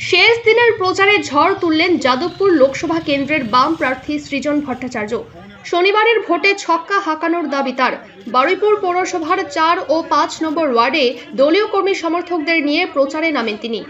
শেষ দিনের প্রচারে ঝড় তুললেন যাদবপুর লোকসভা কেন্দ্রের বাম প্রার্থী সৃজন ভট্টাচার্য। শনিবারের ভোটে ছক্কা হাঁকানোর দাবি তার। বারুইপুর পৌরসভার 4 ও 5 নম্বর ওয়ার্ডে দলীয় কর্মী সমর্থকদের নিয়ে প্রচারে নামেন তিনি।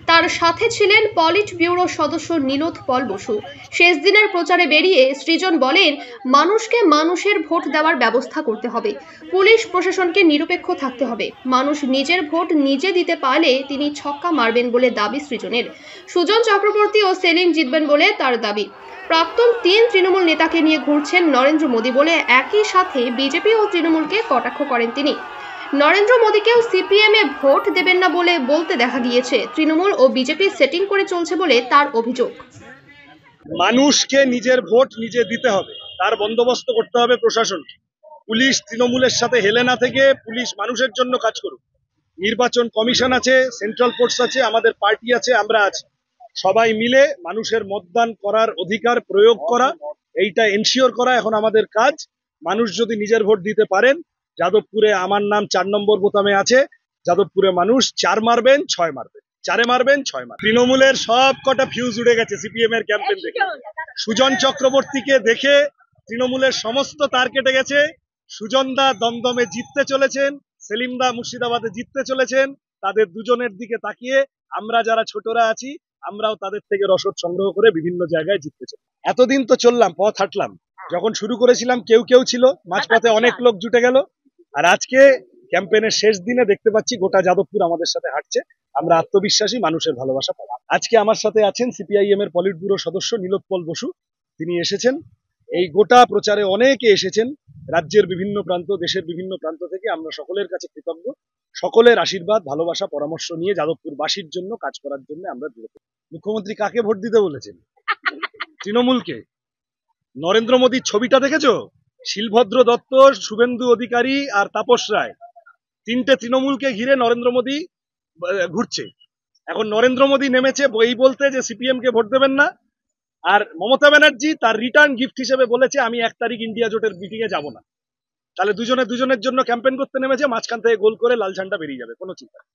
তার সাথে ছিলেন পলিট ব্যুরো সদস্য নীলোৎ পল বসু। শেষ দিনের প্রচারে বেরিয়ে সৃজন বলেন, মানুষকে মানুষের ভোট দেওয়ার ব্যবস্থা করতে হবে, পুলিশ প্রশাসনকে নিরপেক্ষ থাকতে হবে। মানুষ নিজের ভোট নিজে দিতে পারলে তিনি ছক্কা মারবেন বলে দাবি সৃজনের। সুজন চক্রবর্তী ও সেলিম জিতবেন বলে তার দাবি। প্রাক্তন 3 তৃণমূল নেতাকে নিয়ে ঘুরছেন নরেন্দ্র মোদী বলে একই সাথে বিজেপি ও তৃণমূলকে কটাক্ষ করেন তিনি। নরেন্দ্র মোদীকেও সিপিএম এ ভোট দেবেন না বলে বলতে দেখা গিয়েছে। তৃণমূল ও বিজেপি সেটিং করে চলছে বলে তার অভিযোগ। মানুষকে নিজের ভোট নিজে দিতে হবে, তার বন্দোবস্ত করতে হবে প্রশাসনকে। পুলিশ তৃণমূলের সাথে হেলে না থেকে পুলিশ মানুষের জন্য কাজ করুক। নির্বাচন কমিশন আছে, সেন্ট্রাল ফোর্স আছে, আমাদের পার্টি আছে, আমরা আছি। সবাই মিলে মানুষের মতদান করার অধিকার প্রয়োগ করা, এইটা এনশিওর করা এখন আমাদের কাজ। মানুষ যদি নিজের ভোট দিতে পারেন, যাদবপুরে আমার নাম 4 নম্বর বোতামে আছে, যাদবপুরে মানুষ 4 মারবেন 6 মারবেন, 4 মারবেন 6 মারবেন। তৃণমূলের সব কটা ফিউজ উড়ে গেছে সিপিএম এর ক্যাম্পেইন দেখে। সুজন চক্রবর্তীকে দেখে তৃণমূলের সমস্ত তার কেটে গেছে। সুজনদা দমদমে জিততে চলেছেন, সেলিমদা মুর্শিদাবাদে জিততে চলেছেন। তাদের দুজনের দিকে তাকিয়ে আমরা যারা ছোটরা আছি, আমরাও তাদের থেকে রসদ সংগ্রহ করে বিভিন্ন জায়গায় জিততে চাই। এতদিন তো চললাম, পথ হাঁটলাম। যখন শুরু করেছিলাম কেউ কেউ ছিল, মাঝপথে অনেক লোক জুটে গেল। আর আজকে ক্যাম্পেইনের শেষ দিনে দেখতে পাচ্ছি গোটা যাদবপুর আমাদের সাথে হাঁটছে। আমরা আত্মবিশ্বাসী, মানুষের ভালোবাসা পাবো। আজকে আমার সাথে আছেন সিপিআইএম এর পলিট ব্যুরো সদস্য নীলোৎ পল বসু। তিনি এসেছেন। এই গোটা প্রচারে অনেকে এসেছেন, রাজ্যের বিভিন্ন প্রান্ত, দেশের বিভিন্ন প্রান্ত থেকে। আমরা সকলের কাছে কৃতজ্ঞ। সকলের আশীর্বাদ, ভালোবাসা, পরামর্শ নিয়ে যাদবপুরবাসীর জন্য কাজ করার জন্য আমরা দৃঢ়। মুখ্যমন্ত্রী কাকে ভোট দিতে বলেছেন? তৃণমূলকে। নরেন্দ্র মোদীর ছবিটা দেখেছো? শিলভদ্র দত্ত, শুভেন্দু অধিকারী আর তাপস রায়, 3টে তৃণমূলকে ঘিরে নরেন্দ্র মোদী ঘুরছে। এখন নরেন্দ্র মোদী নেমেছে এই বলতে যে সিপিএম কে ভোট দেবেন না। আর মমতা ব্যানার্জি তার রিটার্ন গিফট হিসেবে বলেছে আমি 1 তারিখ ইন্ডিয়া জোটের মিটিং এ যাবো না। তাহলে দুজনের জন্য ক্যাম্পেইন করতে নেমেছে, মাঝখান থেকে গোল করে লাল ঝান্ডা বেরিয়ে যাবে, কোনো চিন্তা নেই।